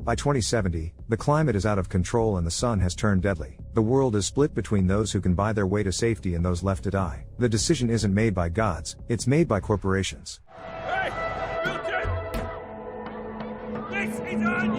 By 2070, the climate is out of control and the sun has turned deadly. The world is split between those who can buy their way to safety and those left to die. The decision isn't made by gods, it's made by corporations. Hey! Milton! This is on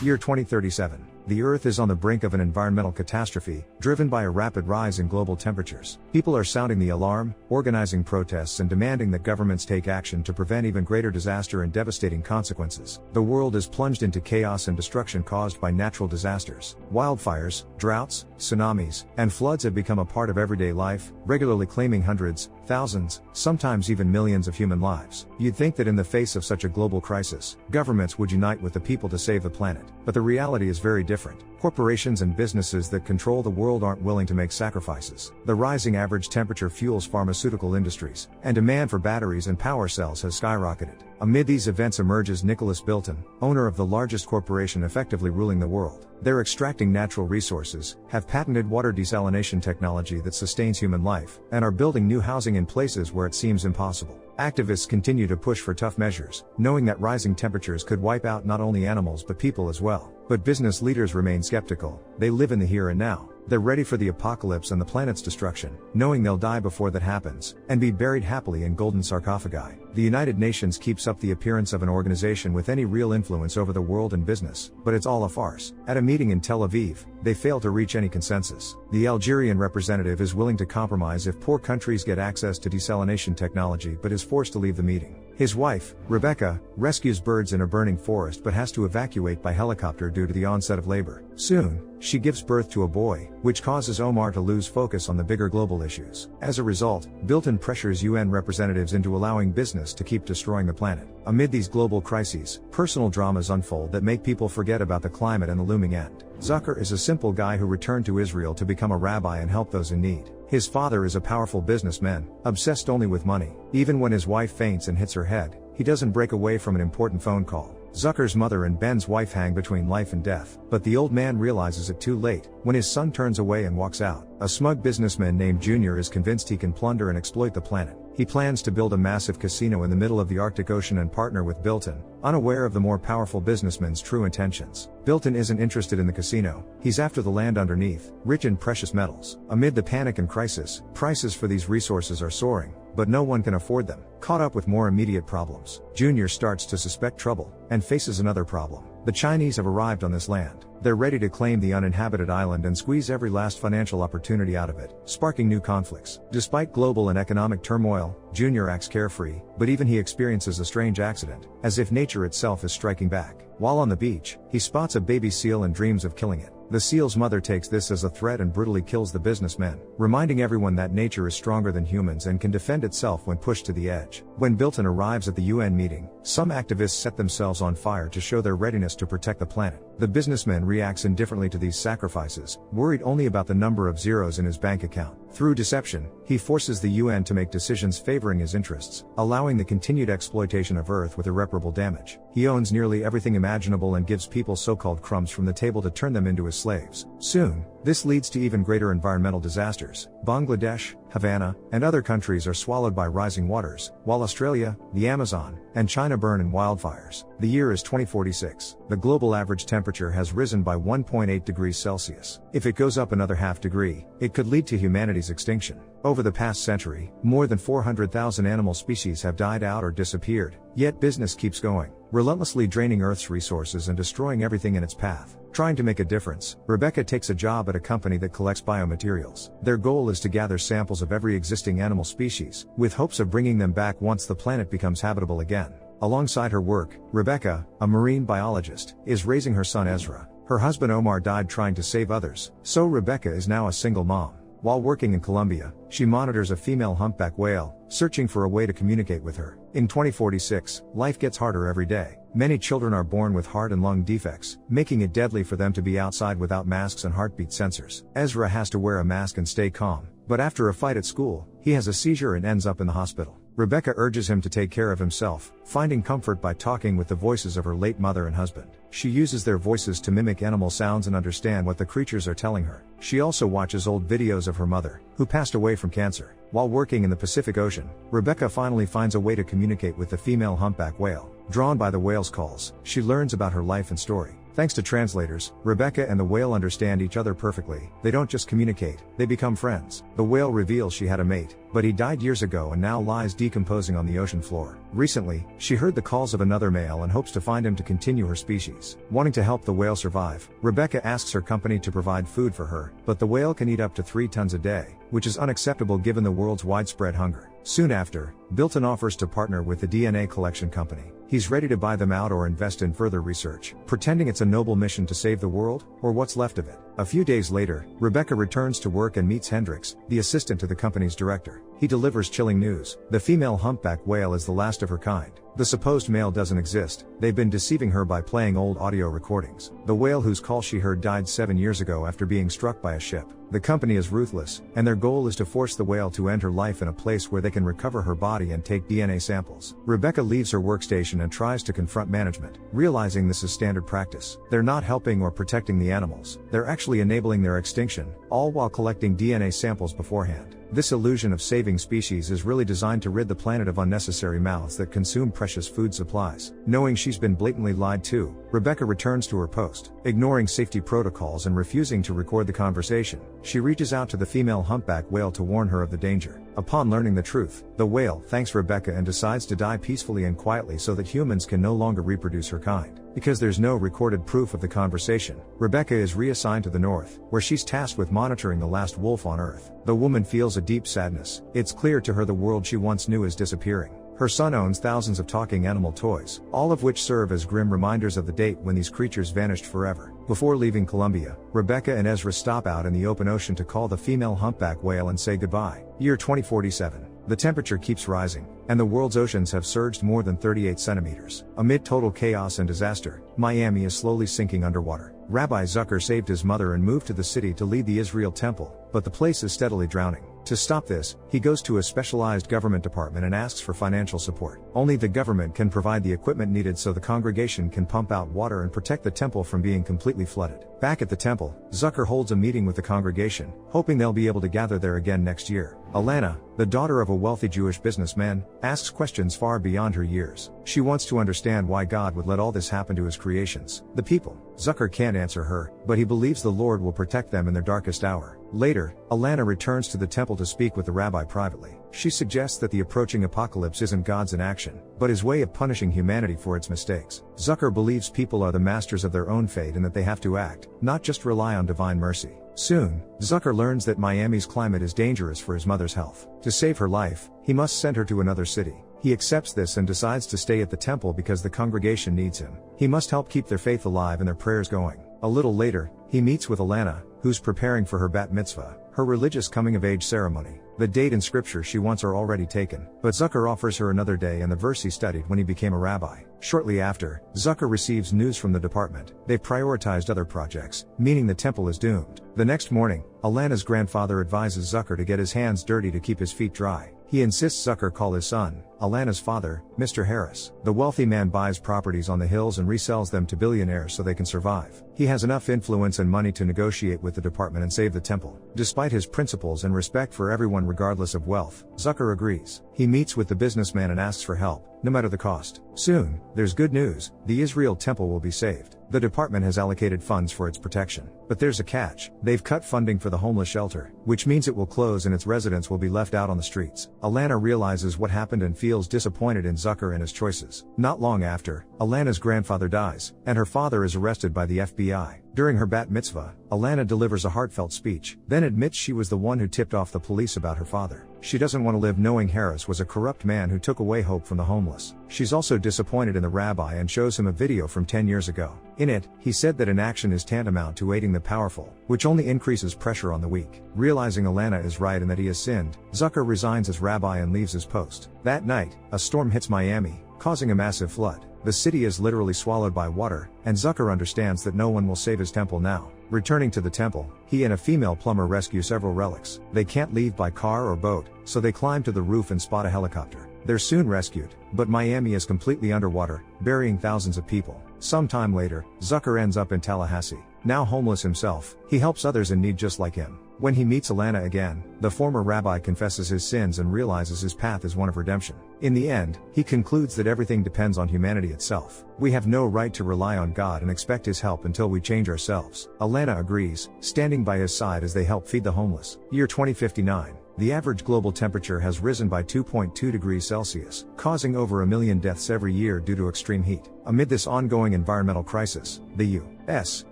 you! Year 2037. The Earth is on the brink of an environmental catastrophe, driven by a rapid rise in global temperatures. People are sounding the alarm, organizing protests and demanding that governments take action to prevent even greater disaster and devastating consequences. The world is plunged into chaos and destruction caused by natural disasters. Wildfires, droughts, tsunamis, and floods have become a part of everyday life, regularly claiming hundreds, thousands, sometimes even millions of human lives. You'd think that in the face of such a global crisis, governments would unite with the people to save the planet. But the reality is very different. Corporations and businesses that control the world aren't willing to make sacrifices. The rising average temperature fuels pharmaceutical industries, and demand for batteries and power cells has skyrocketed. Amid these events emerges Nicholas Bilton, owner of the largest corporation effectively ruling the world. They're extracting natural resources, have patented water desalination technology that sustains human life, and are building new housing in places where it seems impossible. Activists continue to push for tough measures, knowing that rising temperatures could wipe out not only animals but people as well. But business leaders remain skeptical. They live in the here and now. They're ready for the apocalypse and the planet's destruction, knowing they'll die before that happens, and be buried happily in golden sarcophagi. The United Nations keeps up the appearance of an organization with any real influence over the world and business, but it's all a farce. At a meeting in Tel Aviv, they fail to reach any consensus. The Algerian representative is willing to compromise if poor countries get access to desalination technology but is forced to leave the meeting. His wife, Rebecca, rescues birds in a burning forest but has to evacuate by helicopter due to the onset of labor. Soon, she gives birth to a boy, which causes Omar to lose focus on the bigger global issues. As a result, Bilton pressures UN representatives into allowing business to keep destroying the planet. Amid these global crises, personal dramas unfold that make people forget about the climate and the looming end. Zucker is a simple guy who returned to Israel to become a rabbi and help those in need. His father is a powerful businessman, obsessed only with money. Even when his wife faints and hits her head, he doesn't break away from an important phone call. Zucker's mother and Ben's wife hang between life and death, but the old man realizes it too late, when his son turns away and walks out. A smug businessman named Junior is convinced he can plunder and exploit the planet. He plans to build a massive casino in the middle of the Arctic Ocean and partner with Bilton, unaware of the more powerful businessman's true intentions. Bilton isn't interested in the casino, he's after the land underneath, rich in precious metals. Amid the panic and crisis, prices for these resources are soaring, but no one can afford them. Caught up with more immediate problems, Junior starts to suspect trouble, and faces another problem. The Chinese have arrived on this land. They're ready to claim the uninhabited island and squeeze every last financial opportunity out of it, sparking new conflicts. Despite global and economic turmoil, Junior acts carefree, but even he experiences a strange accident, as if nature itself is striking back. While on the beach, he spots a baby seal and dreams of killing it. The seal's mother takes this as a threat and brutally kills the businessman, reminding everyone that nature is stronger than humans and can defend itself when pushed to the edge. When Bilton arrives at the UN meeting, some activists set themselves on fire to show their readiness to protect the planet. The businessman reacts indifferently to these sacrifices, worried only about the number of zeros in his bank account. Through deception, he forces the UN to make decisions favoring his interests, allowing the continued exploitation of Earth with irreparable damage. He owns nearly everything imaginable and gives people so-called crumbs from the table to turn them into his slaves. Soon, this leads to even greater environmental disasters. Bangladesh, Havana, and other countries are swallowed by rising waters, while Australia, the Amazon, and China burn in wildfires. The year is 2046. The global average temperature has risen by 1.8 degrees Celsius. If it goes up another half degree, it could lead to humanity's extinction. Over the past century, more than 400,000 animal species have died out or disappeared, yet business keeps going, relentlessly draining Earth's resources and destroying everything in its path. Trying to make a difference, Rebecca takes a job at a company that collects biomaterials. Their goal is to gather samples of every existing animal species, with hopes of bringing them back once the planet becomes habitable again. Alongside her work, Rebecca, a marine biologist, is raising her son Ezra. Her husband Omar died trying to save others, so Rebecca is now a single mom. While working in Colombia, she monitors a female humpback whale, searching for a way to communicate with her. In 2046, life gets harder every day. Many children are born with heart and lung defects, making it deadly for them to be outside without masks and heartbeat sensors. Ezra has to wear a mask and stay calm, but after a fight at school, he has a seizure and ends up in the hospital. Rebecca urges him to take care of himself, finding comfort by talking with the voices of her late mother and husband. She uses their voices to mimic animal sounds and understand what the creatures are telling her. She also watches old videos of her mother, who passed away from cancer. While working in the Pacific Ocean, Rebecca finally finds a way to communicate with the female humpback whale. Drawn by the whale's calls, she learns about her life and story. Thanks to translators, Rebecca and the whale understand each other perfectly. They don't just communicate, they become friends. The whale reveals she had a mate, but he died years ago and now lies decomposing on the ocean floor. Recently, she heard the calls of another male and hopes to find him to continue her species. Wanting to help the whale survive, Rebecca asks her company to provide food for her, but the whale can eat up to 3 tons a day, which is unacceptable given the world's widespread hunger. Soon after, Bilton offers to partner with the DNA collection company. He's ready to buy them out or invest in further research, pretending it's a noble mission to save the world, or what's left of it. A few days later, Rebecca returns to work and meets Hendricks, the assistant to the company's director. He delivers chilling news. The female humpback whale is the last of her kind. The supposed male doesn't exist. They've been deceiving her by playing old audio recordings. The whale whose call she heard died 7 years ago after being struck by a ship. The company is ruthless, and their goal is to force the whale to end her life in a place where they can recover her body and take DNA samples. Rebecca leaves her workstation and tries to confront management, realizing this is standard practice. They're not helping or protecting the animals, they're actually enabling their extinction, all while collecting DNA samples beforehand. This illusion of saving species is really designed to rid the planet of unnecessary mouths that consume precious food supplies. Knowing she's been blatantly lied to, Rebecca returns to her post. Ignoring safety protocols and refusing to record the conversation, she reaches out to the female humpback whale to warn her of the danger. Upon learning the truth, the whale thanks Rebecca and decides to die peacefully and quietly so that humans can no longer reproduce her kind. Because there's no recorded proof of the conversation, Rebecca is reassigned to the north, where she's tasked with monitoring the last wolf on Earth. The woman feels a deep sadness. It's clear to her the world she once knew is disappearing. Her son owns thousands of talking animal toys, all of which serve as grim reminders of the date when these creatures vanished forever. Before leaving Colombia, Rebecca and Ezra stop out in the open ocean to call the female humpback whale and say goodbye. Year 2047. The temperature keeps rising, and the world's oceans have surged more than 38 centimeters. Amid total chaos and disaster, Miami is slowly sinking underwater. Rabbi Zucker saved his mother and moved to the city to lead the Israel temple, but the place is steadily drowning. To stop this, he goes to a specialized government department and asks for financial support. Only the government can provide the equipment needed so the congregation can pump out water and protect the temple from being completely flooded. Back at the temple, Zucker holds a meeting with the congregation, hoping they'll be able to gather there again next year. Alana, the daughter of a wealthy Jewish businessman, asks questions far beyond her years. She wants to understand why God would let all this happen to his creations, the people. Zucker can't answer her, but he believes the Lord will protect them in their darkest hour. Later, Alana returns to the temple to speak with the rabbi privately. She suggests that the approaching apocalypse isn't God's inaction, but his way of punishing humanity for its mistakes. Zucker believes people are the masters of their own fate and that they have to act, not just rely on divine mercy. Soon, Zucker learns that Miami's climate is dangerous for his mother's health. To save her life, he must send her to another city. He accepts this and decides to stay at the temple because the congregation needs him. He must help keep their faith alive and their prayers going. A little later, he meets with Alana, who's preparing for her bat mitzvah, her religious coming-of-age ceremony. The date and scripture she wants are already taken, but Zucker offers her another day and the verse he studied when he became a rabbi. Shortly after, Zucker receives news from the department. They've prioritized other projects, meaning the temple is doomed. The next morning, Alana's grandfather advises Zucker to get his hands dirty to keep his feet dry. He insists Zucker call his son, Alana's father, Mr. Harris. The wealthy man buys properties on the hills and resells them to billionaires so they can survive. He has enough influence and money to negotiate with the department and save the temple. Despite his principles and respect for everyone regardless of wealth, Zucker agrees. He meets with the businessman and asks for help, no matter the cost. Soon, there's good news: the Israel temple will be saved. The department has allocated funds for its protection. But there's a catch: they've cut funding for the homeless shelter, which means it will close and its residents will be left out on the streets. Alana realizes what happened and feels disappointed in Zucker and his choices. Not long after, Alana's grandfather dies, and her father is arrested by the FBI. During her bat mitzvah, Alana delivers a heartfelt speech, then admits she was the one who tipped off the police about her father. She doesn't want to live knowing Harris was a corrupt man who took away hope from the homeless. She's also disappointed in the rabbi and shows him a video from 10 years ago. In it, he said that inaction is tantamount to aiding the powerful, which only increases pressure on the weak. Realizing Alana is right and that he has sinned, Zucker resigns as rabbi and leaves his post. That night, a storm hits Miami, causing a massive flood. The city is literally swallowed by water, and Zucker understands that no one will save his temple now. Returning to the temple, he and a female plumber rescue several relics. They can't leave by car or boat, so they climb to the roof and spot a helicopter. They're soon rescued, but Miami is completely underwater, burying thousands of people. Some time later, Zucker ends up in Tallahassee. Now homeless himself, he helps others in need just like him. When he meets Alana again, the former rabbi confesses his sins and realizes his path is one of redemption. In the end, he concludes that everything depends on humanity itself. We have no right to rely on God and expect his help until we change ourselves. Alana agrees, standing by his side as they help feed the homeless. Year 2059. The average global temperature has risen by 2.2 degrees Celsius, causing over 1 million deaths every year due to extreme heat. Amid this ongoing environmental crisis, the U.S.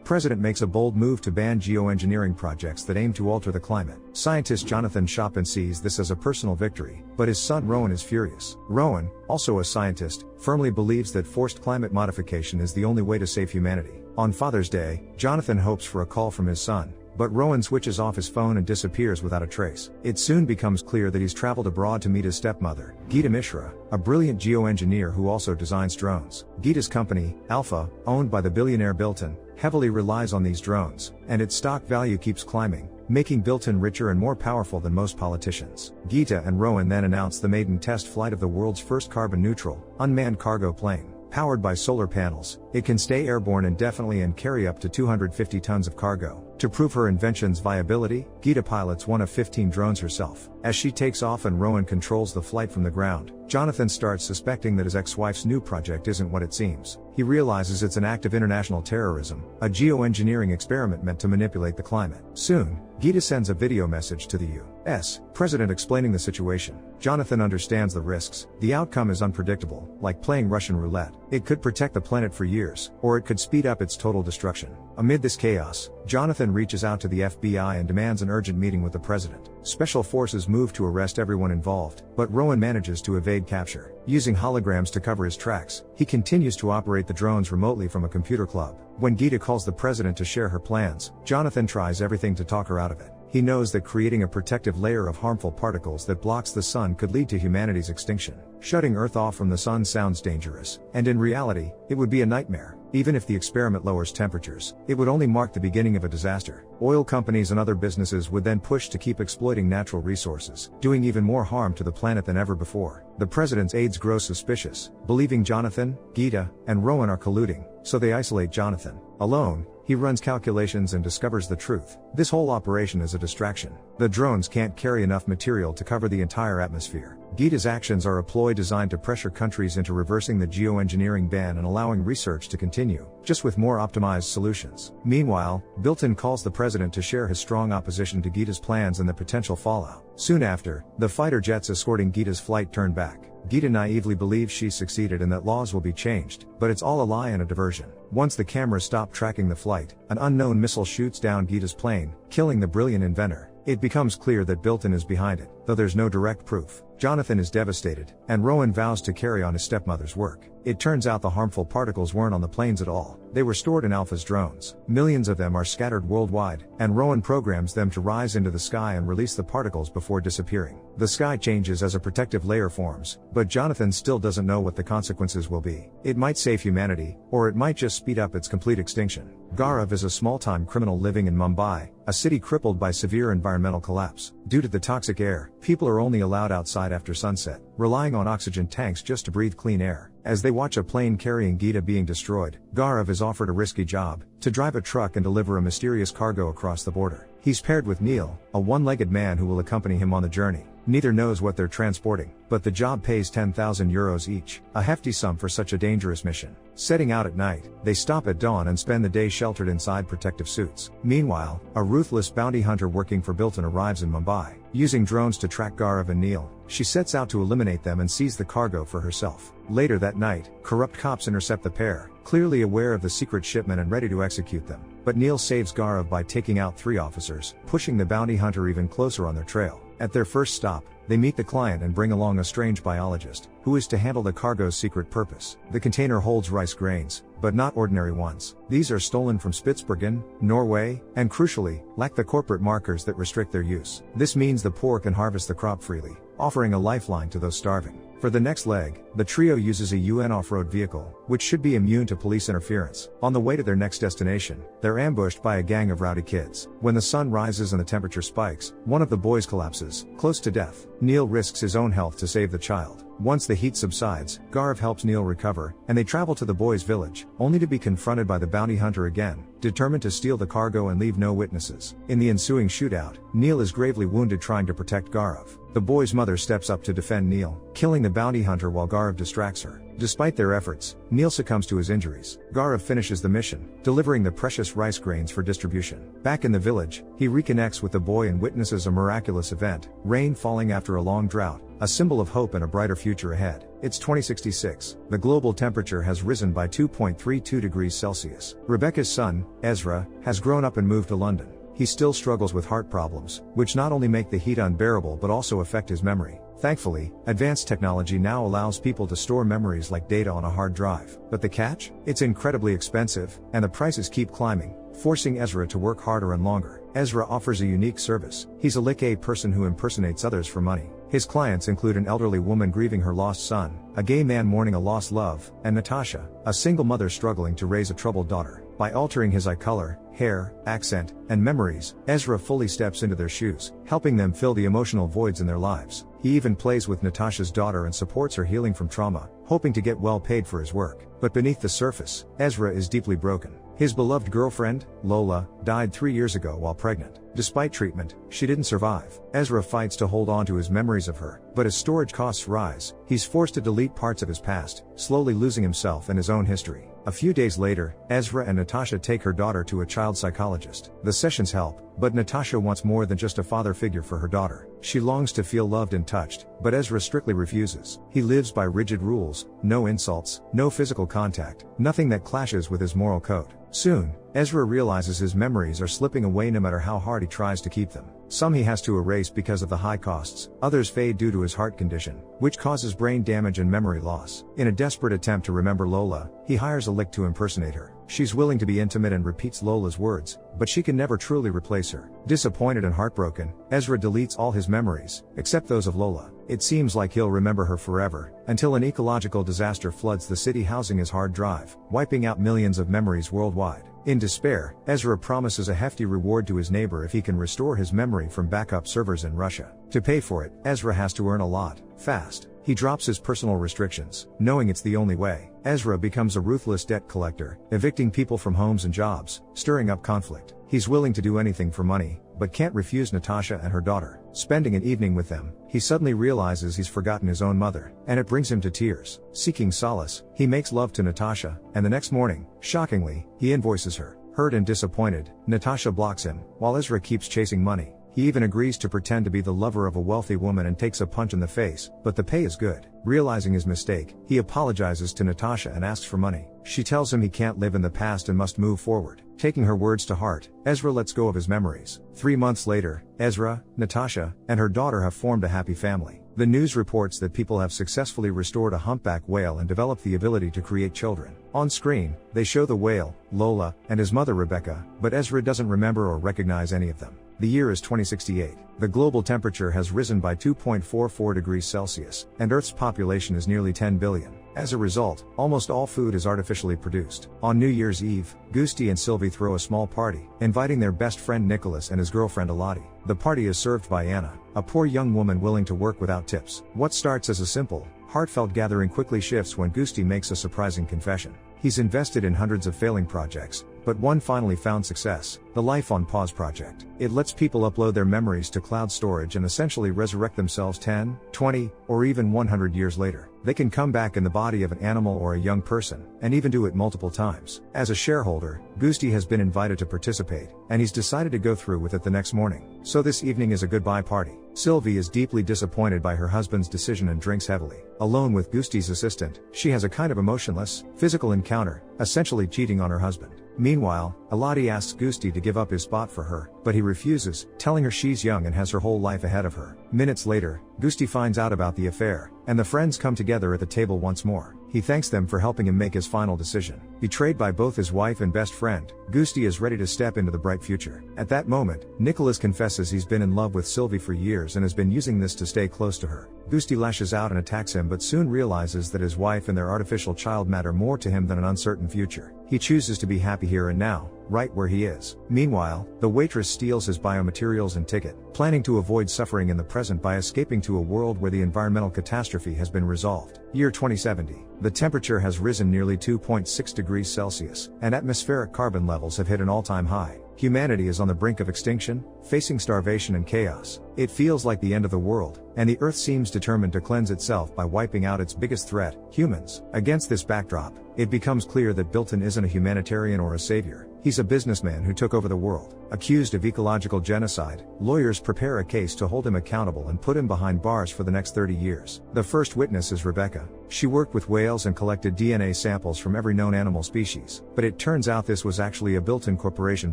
president makes a bold move to ban geoengineering projects that aim to alter the climate. Scientist Jonathan Shopen sees this as a personal victory, but his son Rowan is furious. Rowan, also a scientist, firmly believes that forced climate modification is the only way to save humanity. On Father's Day, Jonathan hopes for a call from his son, but Rowan switches off his phone and disappears without a trace. It soon becomes clear that he's traveled abroad to meet his stepmother, Gita Mishra, a brilliant geoengineer who also designs drones. Gita's company, Alpha, owned by the billionaire Bilton, heavily relies on these drones, and its stock value keeps climbing, making Bilton richer and more powerful than most politicians. Gita and Rowan then announce the maiden test flight of the world's first carbon-neutral, unmanned cargo plane. Powered by solar panels, it can stay airborne indefinitely and carry up to 250 tons of cargo. To prove her invention's viability, Gita pilots one of 15 drones herself. As she takes off and Rowan controls the flight from the ground, Jonathan starts suspecting that his ex-wife's new project isn't what it seems. He realizes it's an act of international terrorism, a geoengineering experiment meant to manipulate the climate. Soon, Gita sends a video message to the U.S. president explaining the situation. Jonathan understands the risks. The outcome is unpredictable, like playing Russian roulette. It could protect the planet for years, or it could speed up its total destruction. Amid this chaos, Jonathan reaches out to the FBI and demands an urgent meeting with the president. Special forces move to arrest everyone involved, but Rowan manages to evade capture. Using holograms to cover his tracks, he continues to operate the drones remotely from a computer club. When Gita calls the president to share her plans, Jonathan tries everything to talk her out of it. He knows that creating a protective layer of harmful particles that blocks the sun could lead to humanity's extinction. Shutting Earth off from the sun sounds dangerous, and in reality, it would be a nightmare. Even if the experiment lowers temperatures, it would only mark the beginning of a disaster. Oil companies and other businesses would then push to keep exploiting natural resources, doing even more harm to the planet than ever before. The president's aides grow suspicious, believing Jonathan, Gita, and Rowan are colluding, so they isolate Jonathan. Alone, he runs calculations and discovers the truth. This whole operation is a distraction. The drones can't carry enough material to cover the entire atmosphere. Gita's actions are a ploy designed to pressure countries into reversing the geoengineering ban and allowing research to continue, just with more optimized solutions. Meanwhile, Bilton calls the president to share his strong opposition to Gita's plans and the potential fallout. Soon after, the fighter jets escorting Gita's flight turn back. Gita naively believes she's succeeded and that laws will be changed, but it's all a lie and a diversion. Once the cameras stop tracking the flight, an unknown missile shoots down Gita's plane, killing the brilliant inventor. It becomes clear that Bilton is behind it, though there's no direct proof. Jonathan is devastated, and Rowan vows to carry on his stepmother's work. It turns out the harmful particles weren't on the planes at all. They were stored in Alpha's drones. Millions of them are scattered worldwide, and Rowan programs them to rise into the sky and release the particles before disappearing. The sky changes as a protective layer forms, but Jonathan still doesn't know what the consequences will be. It might save humanity, or it might just speed up its complete extinction. Gaurav is a small-time criminal living in Mumbai, a city crippled by severe environmental collapse. Due to the toxic air, people are only allowed outside after sunset, relying on oxygen tanks just to breathe clean air. As they watch a plane carrying Gita being destroyed, Gaurav is offered a risky job, to drive a truck and deliver a mysterious cargo across the border. He's paired with Neil, a one-legged man who will accompany him on the journey. Neither knows what they're transporting, but the job pays 10,000 euros each, a hefty sum for such a dangerous mission. Setting out at night, they stop at dawn and spend the day sheltered inside protective suits. Meanwhile, a ruthless bounty hunter working for Bilton arrives in Mumbai. Using drones to track Gaurav and Neil, she sets out to eliminate them and seize the cargo for herself. Later that night, corrupt cops intercept the pair, clearly aware of the secret shipment and ready to execute them. But Neil saves Gaurav by taking out 3 officers, pushing the bounty hunter even closer on their trail. At their first stop, they meet the client and bring along a strange biologist, who is to handle the cargo's secret purpose. The container holds rice grains, but not ordinary ones. These are stolen from Spitsbergen, Norway, and crucially, lack the corporate markers that restrict their use. This means the poor can harvest the crop freely, offering a lifeline to those starving. For the next leg, the trio uses a UN off-road vehicle, which should be immune to police interference. On the way to their next destination, they're ambushed by a gang of rowdy kids. When the sun rises and the temperature spikes, one of the boys collapses, close to death. Neil risks his own health to save the child. Once the heat subsides, Gaurav helps Neil recover, and they travel to the boys' village, only to be confronted by the bounty hunter again, determined to steal the cargo and leave no witnesses. In the ensuing shootout, Neil is gravely wounded trying to protect Gaurav. The boy's mother steps up to defend Neil, killing the bounty hunter while Gaurav distracts her. Despite their efforts, Neil succumbs to his injuries. Gaurav finishes the mission, delivering the precious rice grains for distribution. Back in the village, he reconnects with the boy and witnesses a miraculous event, rain falling after a long drought, a symbol of hope and a brighter future ahead. It's 2066. The global temperature has risen by 2.32 degrees Celsius. Rebecca's son, Ezra, has grown up and moved to London. He still struggles with heart problems, which not only make the heat unbearable but also affect his memory. Thankfully, advanced technology now allows people to store memories like data on a hard drive. But the catch? It's incredibly expensive, and the prices keep climbing, forcing Ezra to work harder and longer. Ezra offers a unique service. He's a lick-A person who impersonates others for money. His clients include an elderly woman grieving her lost son, a gay man mourning a lost love, and Natasha, a single mother struggling to raise a troubled daughter. By altering his eye color, hair, accent, and memories, Ezra fully steps into their shoes, helping them fill the emotional voids in their lives. He even plays with Natasha's daughter and supports her healing from trauma, hoping to get well paid for his work. But beneath the surface, Ezra is deeply broken. His beloved girlfriend, Lola, died 3 years ago while pregnant. Despite treatment, she didn't survive. Ezra fights to hold on to his memories of her, but as storage costs rise, he's forced to delete parts of his past, slowly losing himself and his own history. A few days later, Ezra and Natasha take her daughter to a child psychologist. The sessions help, but Natasha wants more than just a father figure for her daughter. She longs to feel loved and touched, but Ezra strictly refuses. He lives by rigid rules: no insults, no physical contact, nothing that clashes with his moral code. Soon, Ezra realizes his memories are slipping away no matter how hard he tries to keep them. Some he has to erase because of the high costs, others fade due to his heart condition, which causes brain damage and memory loss. In a desperate attempt to remember Lola, he hires a lick to impersonate her. She's willing to be intimate and repeats Lola's words, but she can never truly replace her. Disappointed and heartbroken, Ezra deletes all his memories, except those of Lola. It seems like he'll remember her forever, until an ecological disaster floods the city housing his hard drive, wiping out millions of memories worldwide. In despair, Ezra promises a hefty reward to his neighbor if he can restore his memory from backup servers in Russia. To pay for it, Ezra has to earn a lot, fast. He drops his personal restrictions, knowing it's the only way. Ezra becomes a ruthless debt collector, evicting people from homes and jobs, stirring up conflict. He's willing to do anything for money, but can't refuse Natasha and her daughter. Spending an evening with them, he suddenly realizes he's forgotten his own mother, and it brings him to tears. Seeking solace, he makes love to Natasha, and the next morning, shockingly, he invoices her. Hurt and disappointed, Natasha blocks him, while Ezra keeps chasing money. He even agrees to pretend to be the lover of a wealthy woman and takes a punch in the face, but the pay is good. Realizing his mistake, he apologizes to Natasha and asks for money. She tells him he can't live in the past and must move forward. Taking her words to heart, Ezra lets go of his memories. 3 months later, Ezra, Natasha, and her daughter have formed a happy family. The news reports that people have successfully restored a humpback whale and developed the ability to create children. On screen, they show the whale, Lola, and his mother Rebecca, but Ezra doesn't remember or recognize any of them. The year is 2068. The global temperature has risen by 2.44 degrees Celsius, and Earth's population is nearly 10 billion. As a result, almost all food is artificially produced. On New Year's Eve, Gusti and Sylvie throw a small party, inviting their best friend Nicholas and his girlfriend Elodie. The party is served by Anna, a poor young woman willing to work without tips. What starts as a simple, heartfelt gathering quickly shifts when Gusti makes a surprising confession. He's invested in hundreds of failing projects, but one finally found success: the Life on Pause project. It lets people upload their memories to cloud storage and essentially resurrect themselves 10, 20, or even 100 years later. They can come back in the body of an animal or a young person, and even do it multiple times. As a shareholder, Gusti has been invited to participate, and he's decided to go through with it the next morning. So this evening is a goodbye party. Sylvie is deeply disappointed by her husband's decision and drinks heavily. Alone with Gusti's assistant, she has a kind of emotionless, physical encounter, essentially cheating on her husband. Meanwhile, Elodie asks Gusti to give up his spot for her, but he refuses, telling her she's young and has her whole life ahead of her. Minutes later, Gusti finds out about the affair, and the friends come together at the table once more. He thanks them for helping him make his final decision. Betrayed by both his wife and best friend, Gusti is ready to step into the bright future. At that moment, Nicholas confesses he's been in love with Sylvie for years and has been using this to stay close to her. Gusti lashes out and attacks him, but soon realizes that his wife and their artificial child matter more to him than an uncertain future. He chooses to be happy here and now, right where he is. Meanwhile, the waitress steals his biomaterials and ticket, planning to avoid suffering in the present by escaping to a world where the environmental catastrophe has been resolved. Year 2070. The temperature has risen nearly 2.6 degrees Celsius, and atmospheric carbon levels have hit an all-time high. Humanity is on the brink of extinction, facing starvation and chaos. It feels like the end of the world, and the Earth seems determined to cleanse itself by wiping out its biggest threat, humans. Against this backdrop, it becomes clear that Bilton isn't a humanitarian or a savior. He's a businessman who took over the world. Accused of ecological genocide, lawyers prepare a case to hold him accountable and put him behind bars for the next 30 years. The first witness is Rebecca. She worked with whales and collected DNA samples from every known animal species. But it turns out this was actually a Bilton Corporation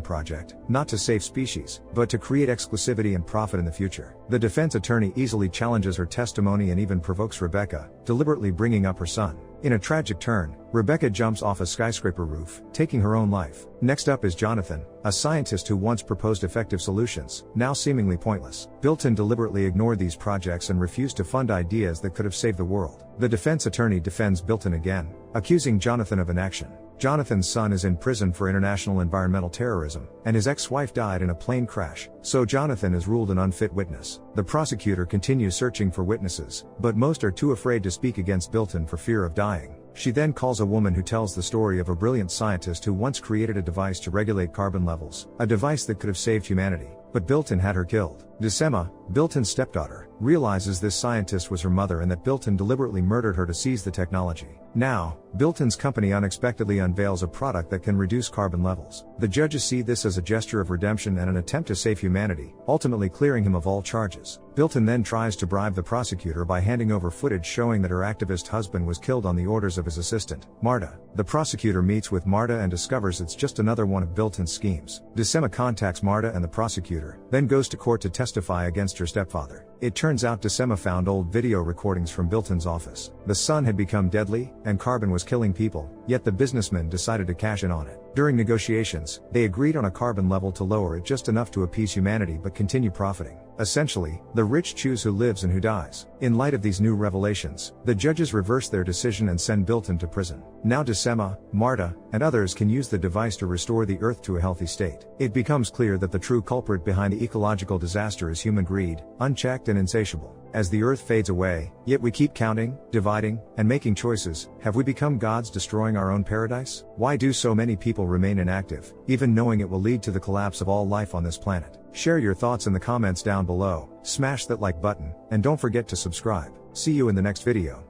project, not to save species, but to create exclusivity and profit in the future. The defense attorney easily challenges her testimony and even provokes Rebecca, deliberately bringing up her son. In a tragic turn, Rebecca jumps off a skyscraper roof, taking her own life. Next up is Jonathan, a scientist who once proposed effective solutions, now seemingly pointless. Bilton deliberately ignored these projects and refused to fund ideas that could have saved the world. The defense attorney defends Bilton again, accusing Jonathan of inaction. Jonathan's son is in prison for international environmental terrorism, and his ex-wife died in a plane crash, so Jonathan is ruled an unfit witness. The prosecutor continues searching for witnesses, but most are too afraid to speak against Bilton for fear of dying. She then calls a woman who tells the story of a brilliant scientist who once created a device to regulate carbon levels, a device that could have saved humanity, but Bilton had her killed. Decema, Bilton's stepdaughter, realizes this scientist was her mother and that Bilton deliberately murdered her to seize the technology. Now, Bilton's company unexpectedly unveils a product that can reduce carbon levels. The judges see this as a gesture of redemption and an attempt to save humanity, ultimately clearing him of all charges. Bilton then tries to bribe the prosecutor by handing over footage showing that her activist husband was killed on the orders of his assistant, Marta. The prosecutor meets with Marta and discovers it's just another one of Bilton's schemes. Decema contacts Marta and the prosecutor, then goes to court to testify against her stepfather. It turns out Decema found old video recordings from Bilton's office. The sun had become deadly, and carbon was killing people, yet the businessmen decided to cash in on it. During negotiations, they agreed on a carbon level to lower it just enough to appease humanity but continue profiting. Essentially, the rich choose who lives and who dies. In light of these new revelations, the judges reverse their decision and send Bilton to prison. Now Decema, Marta, and others can use the device to restore the Earth to a healthy state. It becomes clear that the true culprit behind the ecological disaster is human greed, unchecked and insatiable. As the Earth fades away, yet we keep counting, dividing, and making choices, have we become gods destroying our own paradise? Why do so many people remain inactive, even knowing it will lead to the collapse of all life on this planet? Share your thoughts in the comments down below, smash that like button, and don't forget to subscribe. See you in the next video.